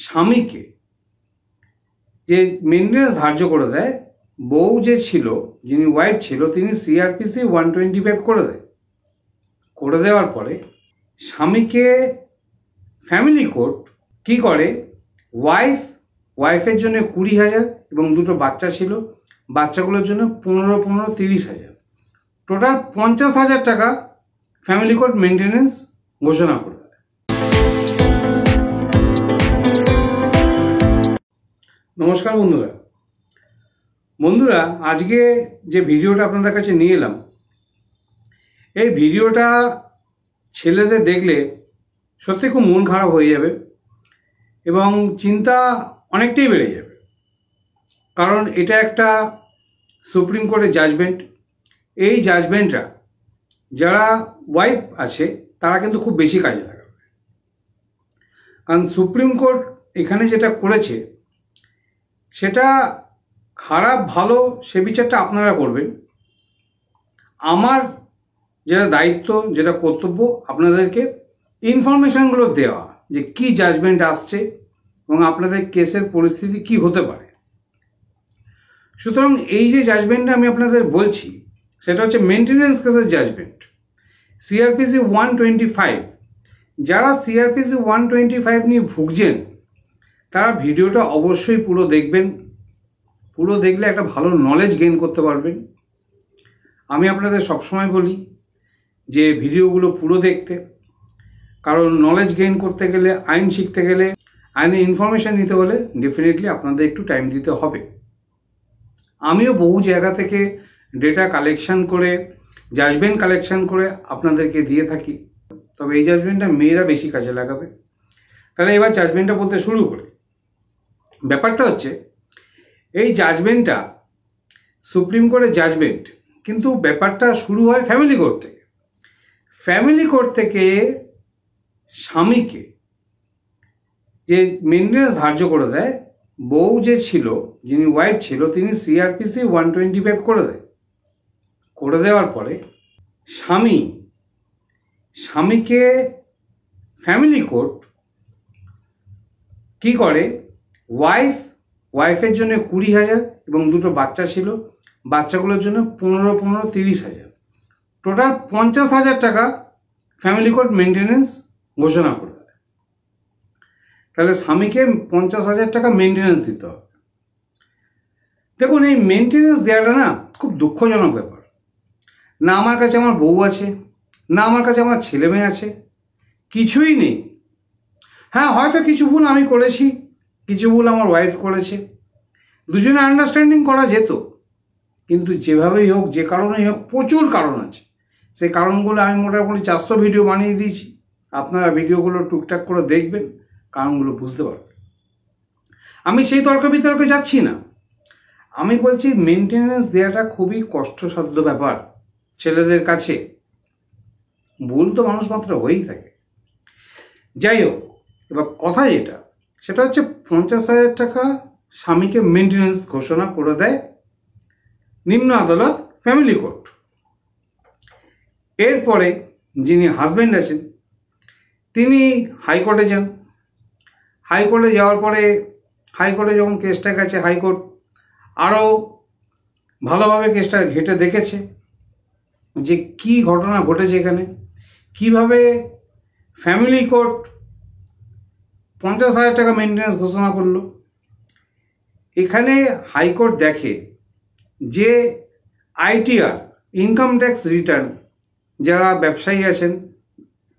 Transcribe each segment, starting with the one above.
স্বামীকে যে মেনটেন্যান্স ধার্য করে দেয়, বউ যে ছিল, যিনি ওয়াইফ ছিল, তিনি সিআরপিসি 125 করে দেওয়ার পরে স্বামীকে ফ্যামিলি কোর্ট কি করে, ওয়াইফের জন্য 20,000 এবং দুটো বাচ্চা ছিল, বাচ্চাগুলোর জন্য 15-30,000, টোটাল 50,000 টাকা ফ্যামিলি কোর্ট মেনটেন্যান্স ঘোষণা করে দেয়। নমস্কার বন্ধুরা, আজকে যে ভিডিওটা আপনাদের কাছে নিয়ে এলাম, এই ভিডিওটা ছেলেদের দেখলে সত্যি খুব মন খারাপ হয়ে যাবে এবং চিন্তা অনেকটাই বেড়ে যাবে। কারণ এটা একটা সুপ্রিম কোর্টের জাজমেন্ট। এই জাজমেন্টটা যারা ওয়াইফ আছে তারা কিন্তু খুব বেশি কাজে লাগাবে। কারণ সুপ্রিম কোর্ট এখানে যেটা করেছে সেটা খারাপ ভালো সে বিচারটা আপনারা করবেন। আমার যেটা দায়িত্ব, যেটা কর্তব্য, আপনাদেরকে ইনফরমেশনগুলো দেওয়া যে কি জাজমেন্ট আসছে এবং আপনাদের কেসের পরিস্থিতি কি হতে পারে। সুতরাং এই যে জাজমেন্টটা আমি আপনাদের বলছি সেটা হচ্ছে মেনটেন্যান্স কেসের জাজমেন্ট, সিআরপিসি 125। যারা সিআরপিসি 125 নিয়ে ভুগছেন তারা ভিডিওটা অবশ্যই পুরো দেখবেন। পুরো দেখলে একটা ভালো নলেজ গেইন করতে পারবেন। আমি আপনাদের সবসময় বলি যে ভিডিওগুলো পুরো দেখতে, কারণ নলেজ গেইন করতে গেলে, আইন শিখতে গেলে, আইনের ইনফরমেশান নিতে হলে ডেফিনেটলি আপনাদের একটু টাইম দিতে হবে। আমিও বহু জায়গা থেকে ডেটা কালেকশন করে, জাজমেন্ট কালেকশন করে আপনাদেরকে দিয়ে থাকি, তবে এই জাজমেন্টটা মেয়েরা বেশি কাজে লাগাবে। তাহলে এবার জাজমেন্টটা বলতে শুরু করি। ব্যাপারটা হচ্ছে এই জাজমেন্টটা সুপ্রিম কোর্টের জাজমেন্ট, কিন্তু ব্যাপারটা শুরু হয় ফ্যামিলি কোর্ট থেকে। ফ্যামিলি কোর্ট থেকে স্বামীকে যে মেনটেন্যান্স ধার্য করে দেয়, বউ যে ছিল, যিনি ওয়াইফ ছিল, তিনি সিআরপিসি 125 করে দেওয়ার পরে স্বামীকে ফ্যামিলি কোর্ট কি করে, ওয়াইফের জন্য 20,000 এবং দুটো বাচ্চা ছিল, বাচ্চাগুলোর জন্য 15-30,000, টোটাল 50,000 টাকা ফ্যামিলি কোর্ট মেনটেন্যান্স ঘোষণা করে দেয়। তাহলে স্বামীকে 50,000 টাকা মেনটেন্যান্স দিতে হবে। দেখুন, এই মেনটেন্যান্স দেওয়াটা না খুব দুঃখজনক ব্যাপার। না আমার কাছে আমার বউ আছে, না আমার কাছে আমার ছেলে মেয়ে আছে, কিছুই নেই। হ্যাঁ, হয়তো কিছু ভুল আমি করেছি, কিছু ভুল আমার ওয়াইফ করেছে, দুজনে আন্ডারস্ট্যান্ডিং করা যেত, কিন্তু যেভাবেই হোক, যে কারণেই হোক, প্রচুর কারণ আছে। সেই কারণগুলো আমি মোটামুটি 400 ভিডিও বানিয়ে দিয়েছি। আপনারা ভিডিওগুলো টুকটাক করে দেখবেন, কারণগুলো বুঝতে পারবেন। আমি সেই তর্ক বিতর্কে যাচ্ছি না। আমি বলছি মেনটেন্যান্স দেওয়াটা খুবই কষ্টসাধ্য ব্যাপার ছেলেদের কাছে। ভুল তো মানুষ মাত্র হয়েই থাকে। যাই হোক, এবার কথা যেটা, সেটা হচ্ছে 50,000 টাকা স্বামীকে মেনটেন্যান্স ঘোষণা করে দেয় নিম্ন আদালত, ফ্যামিলি কোর্ট। এরপরে যিনি হাজব্যান্ড আছেন তিনি হাইকোর্টে যান। হাইকোর্টে যাওয়ার পরে হাইকোর্টে যখন কেসটা গেছে, হাইকোর্ট আরও ভালোভাবে কেসটা ঘেঁটে দেখেছে যে কি ঘটনা ঘটেছে এখানে, কিভাবে ফ্যামিলি কোর্ট 50,000 টাকা মেনটেন্যান্স ঘোষণা করলো। এখানে হাইকোর্ট দেখে যে আইটিআর, ইনকাম ট্যাক্স রিটার্ন, যারা ব্যবসায়ী আছেন,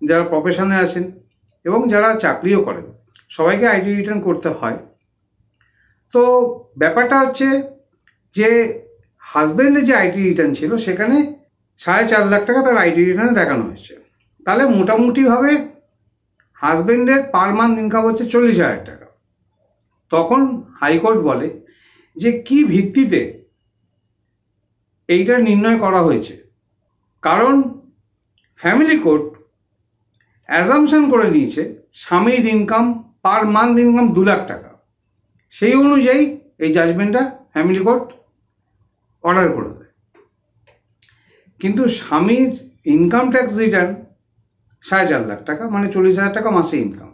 যারা প্রফেশনে আছেন এবং যারা চাকরিও করেন, সবাইকে আইটি রিটার্ন করতে হয়। তো ব্যাপারটা হচ্ছে যে হাজব্যান্ডের যে আইটি রিটার্ন ছিল সেখানে 4.5 লাখ টাকা তার আইটি রিটার্নে দেখানো হয়েছে। তাহলে মোটামুটিভাবে হাজব্যান্ডের পার মান্থ ইনকাম হচ্ছে 40,000 টাকা। তখন হাইকোর্ট বলে যে কি ভিত্তিতে এইটা নির্ণয় করা হয়েছে, কারণ ফ্যামিলি কোর্ট অ্যাজাম্পশন করে নিয়েছে স্বামীর income, per month income 2 lakh টাকা। সেই অনুযায়ী এই জাজমেন্টটা ফ্যামিলি কোর্ট অর্ডার করে দেয়। কিন্তু স্বামীর ইনকাম ট্যাক্স রিটার্ন 4.5 লাখ টাকা, মানে 40,000 টাকা মাসে ইনকাম।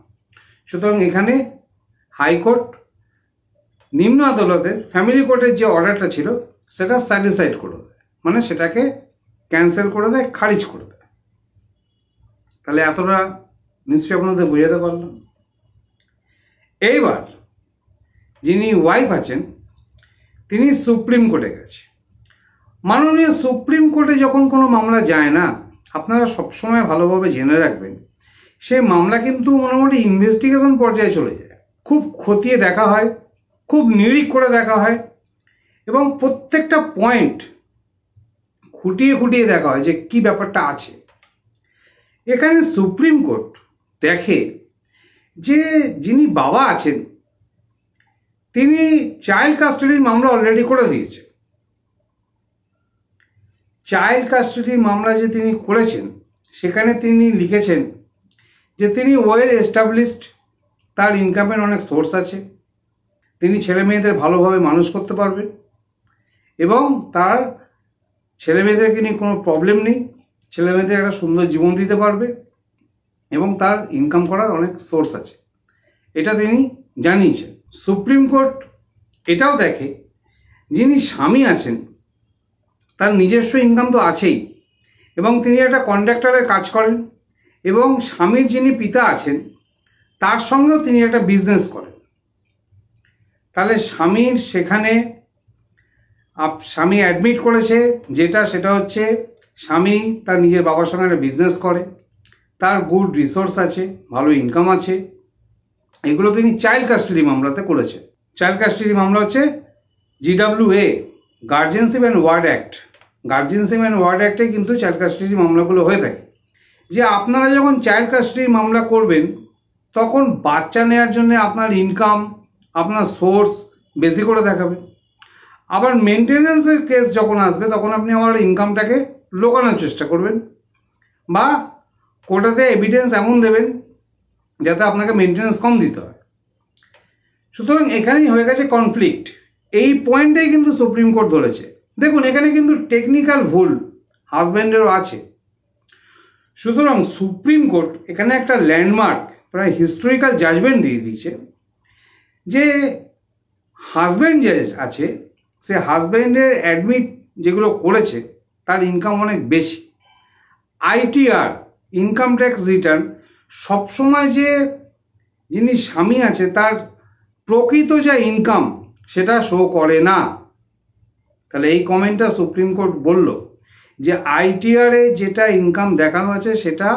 সুতরাং এখানে হাইকোর্ট নিম্ন আদালতের ফ্যামিলি কোর্টের যে অর্ডারটা ছিল সেটা স্যাটিসফাইড করে দেয়, মানে সেটাকে ক্যান্সেল করে দেয়, খারিজ করে দেয়। তাহলে এতটা নিশ্চয়ই আপনাদের বোঝাতে পারলাম। এইবার যিনি ওয়াইফ আছেন তিনি সুপ্রিম কোর্টে গেছে। মাননীয় সুপ্রিম কোর্টে যখন কোনো মামলা যায় না, আপনারা সবসময় ভালোভাবে জেনে রাখবেন সেই মামলা কিন্তু মোটামুটি ইনভেস্টিগেশন পর্যায়ে চলে যায়, খুব খতিয়ে দেখা হয়, খুব নিরিখ করে দেখা হয় এবং প্রত্যেকটা পয়েন্ট খুঁটিয়ে খুঁটিয়ে দেখা হয় যে কি ব্যাপারটা আছে। এখানে সুপ্রিম কোর্ট দেখে যে যিনি বাবা আছেন তিনি চাইল্ড কাস্টাডির মামলা অলরেডি করে দিয়েছে। চাইল্ড কাস্টাডির মামলা যে তিনি করেছেন সেখানে তিনি লিখেছেন যে তিনি ওয়েল এস্টাবলিশড, তার ইনকামের অনেক সোর্স আছে, তিনি ছেলে মেয়েদের ভালোভাবে মানুষ করতে পারবেন এবং তার ছেলে মেয়েদেরকে নিয়ে কোনো প্রবলেম নেই, ছেলে মেয়েদের একটা সুন্দর জীবন দিতে পারবে এবং তার ইনকাম করার অনেক সোর্স আছে, এটা তিনি জানিয়েছেন। সুপ্রিম কোর্ট এটাও দেখে যিনি স্বামী আছেন তার নিজস্ব ইনকাম তো আছেই এবং তিনি একটা কন্ট্রাক্টরের কাজ করেন এবং স্বামীর যিনি পিতা আছেন তার সঙ্গেও তিনি একটা বিজনেস করেন। তাহলে স্বামীর সেখানে স্বামী অ্যাডমিট করেছে সেটা হচ্ছে স্বামী তার নিজের বাবার সঙ্গে একটা বিজনেস করে, তার গুড রিসোর্স আছে, ভালো ইনকাম আছে, এগুলো তিনি চাইল্ড কাস্টাডি মামলাতে করেছে। চাইল্ড কাস্টাডি মামলা হচ্ছে GWA, Guardianship and Ward Act. Guardianship and Ward অ্যাক্টে কিন্তু চাইল্ড কাস্টাডি মামলাগুলো হয়ে থাকে। যে আপনারা যখন চাইল্ড কাস্টাডি মামলা করবেন তখন বাচ্চা নেওয়ার জন্য আপনার ইনকাম, আপনার সোর্স বেশি করে দেখাবেন। আবার মেনটেন্যান্সের কেস যখন আসবে তখন আপনি আমার ইনকামটাকে লুকানোর চেষ্টা করবেন বা কোর্টেতে এভিডেন্স এমন দেবেন যাতে আপনাকে মেনটেন্যান্স কম দিতে হয়। সুতরাং এখানেই হয়ে গেছে কনফ্লিক্ট। এই পয়েন্টেই কিন্তু সুপ্রিম কোর্ট ধরেছে। দেখুন এখানে কিন্তু টেকনিক্যাল ভুল হাজব্যান্ডেরও আছে। সুতরাং সুপ্রিম কোর্ট এখানে একটা ল্যান্ডমার্ক, প্রায় হিস্টোরিক্যাল জাজমেন্ট দিয়ে দিয়েছে যে হাজব্যান্ড যে আছে সে হাজব্যান্ডের অ্যাডমিট যেগুলো করেছে তার ইনকাম অনেক বেশি। ITR, ইনকাম ট্যাক্স রিটার্ন, সবসময় যে যিনি স্বামী আছে তার প্রকৃত যা ইনকাম সেটা শো করে না। তাহলে এই কমেন্টটা সুপ্রিম কোর্ট বলল যে ITR-এ যেটা ইনকাম দেখানো আছে সেটা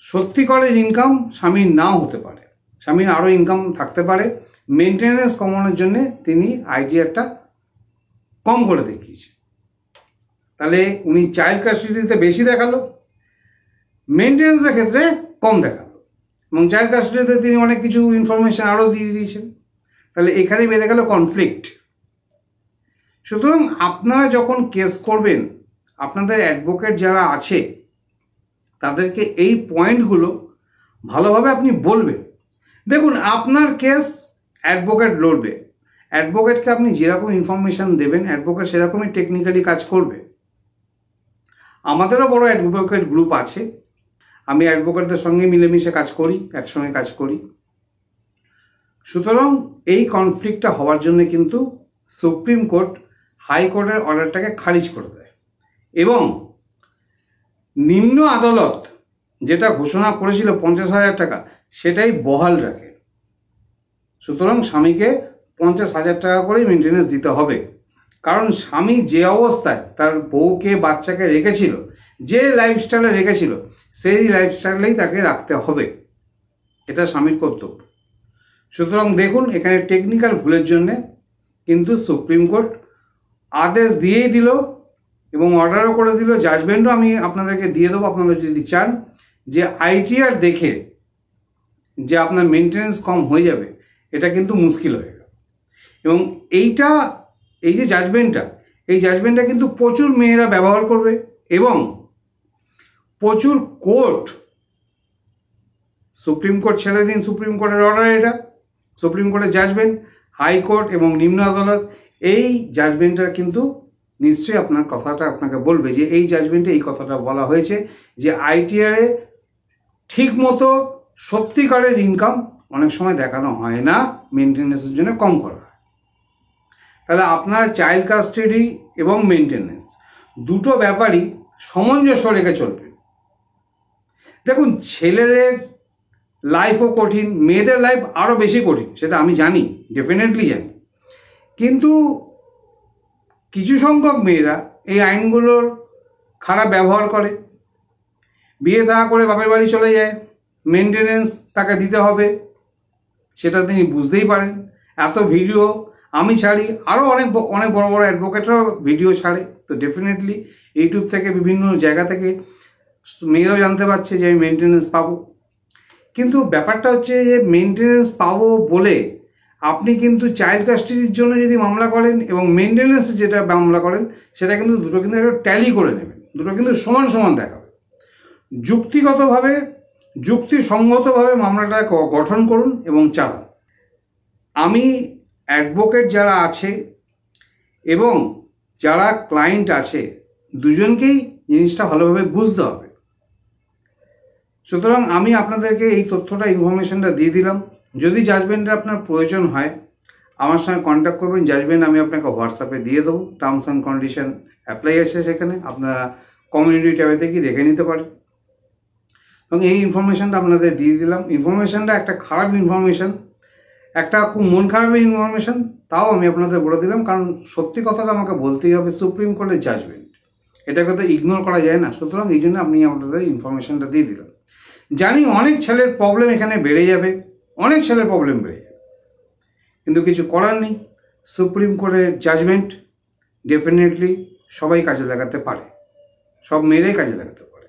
সত্যিকারের ইনকাম স্বামীর নাও হতে পারে, স্বামীর আরও ইনকাম থাকতে পারে। মেনটেন্যান্স কমানোর জন্য তিনি ITR-টা কম করে দেখিয়েছে। তাহলে উনি চাইল্ড কাস্টাডিতে বেশি দেখালো, মেনটেন্যান্সের ক্ষেত্রে কম দেখালো এবং চাইল্ড কাস্টাডিতে তিনি অনেক কিছু ইনফরমেশন আরও দিয়ে দিয়েছেন। তাহলে এখানেই বেঁধে গেল কনফ্লিক্ট। সুতরাং আপনারা যখন কেস করবেন আপনাদের অ্যাডভোকেট যারা আছে তাদেরকে এই পয়েন্টগুলো ভালোভাবে আপনি বলবেন। দেখুন আপনার কেস অ্যাডভোকেট লড়বে, অ্যাডভোকেটকে আপনি যেরকম ইনফরমেশন দেবেন অ্যাডভোকেট সেরকমই টেকনিক্যালি কাজ করবে। আমাদেরও বড় অ্যাডভোকেট গ্রুপ আছে, আমি অ্যাডভোকেটদের সঙ্গে মিলেমিশে কাজ করি, একসঙ্গে কাজ করি। সুতরাং এই কনফ্লিক্টটা হওয়ার জন্য কিন্তু সুপ্রিম কোর্ট হাইকোর্টের অর্ডারটাকে খারিজ করে দেয় এবং নিম্ন আদালত যেটা ঘোষণা করেছিল 50,000 টাকা সেটাই বহাল রাখে। সুতরাং স্বামীকে 50,000 টাকা করেই মেনটেন্যান্স দিতে হবে, কারণ স্বামী যে অবস্থায় তার বউকে বাচ্চাকে রেখেছিল, যে লাইফস্টাইলে রেখেছিল সেই লাইফস্টাইলেই তাকে রাখতে হবে, এটা স্বামীর কর্তব্য। সুতরাং দেখুন এখানে টেকনিক্যাল ভুলের জন্য কিন্তু সুপ্রিম কোর্ট আদেশ দিয়েই দিল এবং অর্ডারও করে দিল, জাজমেন্টও আমি আপনাদেরকে দিয়ে দেবো আপনারা যদি চান যে ITR দেখে যে আপনার মেনটেন্যান্স কম হয়ে যাবে এটা কিন্তু মুশকিল হয়ে গেল। এবং এই যে জাজমেন্টটা কিন্তু প্রচুর মেয়েরা ব্যবহার করবে এবং প্রচুর কোর্ট, সুপ্রিম কোর্ট ছেড়ে দিন, সুপ্রিম কোর্টের অর্ডার, এটা সুপ্রিম কোর্টের জাজমেন্ট, হাইকোর্ট এবং নিম্ন আদালত এই জাজমেন্টটা কিন্তু নিশ্চয়ই আপনার কথাটা আপনাকে বলবে যে এই জাজমেন্টে এই কথাটা বলা হয়েছে যে ITR-এ ঠিক মতো সত্যিকারের ইনকাম অনেক সময় দেখানো হয় না, মেনটেন্যান্সের জন্য কম করা হয়। তাহলে আপনার চাইল্ড কাস্টাডি এবং মেনটেন্যান্স দুটো ব্যাপারই সামঞ্জস্য রেখে চলবে। দেখুন, ছেলেদের লাইফও কঠিন, মেয়েদের লাইফ আরও বেশি কঠিন, সেটা আমি জানি, ডেফিনেটলি জানি। কিন্তু কিছু সংখ্যক মেয়েরা এই আইনগুলোর খারাপ ব্যবহার করে, বিয়ে থা করে বাপের বাড়ি চলে যায়, মেনটেনেন্স তাকে দিতে হবে, সেটা তিনি বুঝতেই পারেন। এত ভিডিও আমি ছাড়ি, আরও অনেক অনেক বড় বড় অ্যাডভোকেটরাও ভিডিও ছাড়ে, তো ডেফিনেটলি ইউটিউব থেকে বিভিন্ন জায়গা থেকে মেয়েরাও জানতে পারছে যে আমি মেনটেনেন্স পাবো। কিন্তু ব্যাপারটা হচ্ছে যে মেনটেনেন্স পাবো বলে আপনি কিন্তু চাইল্ড কাস্টাডির জন্য যদি মামলা করেন এবং মেনটেনেন্স যেটা মামলা করেন, সেটা কিন্তু দুটো কিন্তু একটা ট্যালি করে নেবেন, দুটো কিন্তু সমান সমান দেখাবে। যুক্তিগতভাবে যুক্তিসঙ্গতভাবে মামলাটা গঠন করুন এবং চালান। আমি অ্যাডভোকেট যারা আছে এবং যারা ক্লায়েন্ট আছে, দুজনকেই জিনিসটা ভালোভাবে বুঝতে হবে। সুতরাং আমি আপনাদেরকে এই তথ্যটা, ইনফরমেশনটা দিয়ে দিলাম। যদি জাজমেন্টের আপনার প্রয়োজন হয় আমার সঙ্গে কন্ট্যাক্ট করবেন। জাজমেন্ট আমি আপনাকে হোয়াটসঅ্যাপে দিয়ে দেবো, টার্মস অ্যান্ড কন্ডিশন অ্যাপ্লাই আছে সেখানে, আপনারা কমিউনিটি ট্যাবে থেকে দেখে নিতে পারেন। এবং এই ইনফরমেশনটা আপনাদের দিয়ে দিলাম। ইনফরমেশনটা একটা খারাপ ইনফরমেশন, একটা খুব মন খারাপের ইনফরমেশন, তাও আমি আপনাদের বলে দিলাম, কারণ সত্যি কথাটা আমাকে বলতেই হবে। সুপ্রিম কোর্টের জাজমেন্ট, এটাকে তো ইগনোর করা যায় না। সুতরাং এই জন্য আপনি আপনাদের ইনফরমেশনটা দিয়ে দিলাম। জানি অনেক ছেলের প্রবলেম এখানে বেড়ে যাবে, অনেক ছেলের প্রবলেম বেড়ে যাবে, কিন্তু কিছু করার নেই। সুপ্রিম কোর্টের জাজমেন্ট ডেফিনেটলি সবাই কাজে লাগাতে পারে, সব মেয়েরাই কাজে লাগাতে পারে।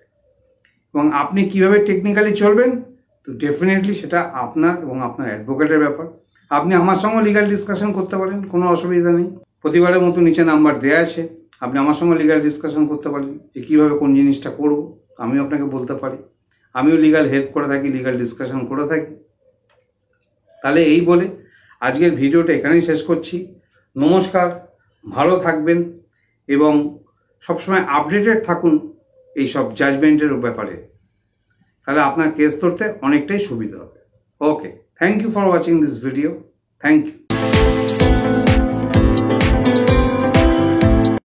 এবং আপনি কিভাবে টেকনিক্যালি চলবেন, তো ডেফিনেটলি সেটা আপনার এবং আপনার অ্যাডভোকেটের ব্যাপার। আপনি আমার সঙ্গে লিগাল ডিসকাশন করতে পারেন, কোনো অসুবিধা নেই। প্রতিবারের মতো নিচে নাম্বার দেওয়া আছে, আপনি আমার সঙ্গে লিগাল ডিসকাশন করতে পারেন যে কীভাবে কোন জিনিসটা করব, আমিও আপনাকে বলতে পারি। আমিও লিগাল হেল্প করে থাকি, লিগাল ডিসকাশন করে থাকি। তাহলে এই বলে আজকের ভিডিওটা এখানেই শেষ করছি। নমস্কার, ভালো থাকবেন এবং সবসময় আপডেটেড থাকুন এই সব জাজমেন্টের ব্যাপারে, তাহলে আপনার কেস ধরতে অনেকটাই সুবিধা হবে। Okay, thank you for watching this video. Thank you.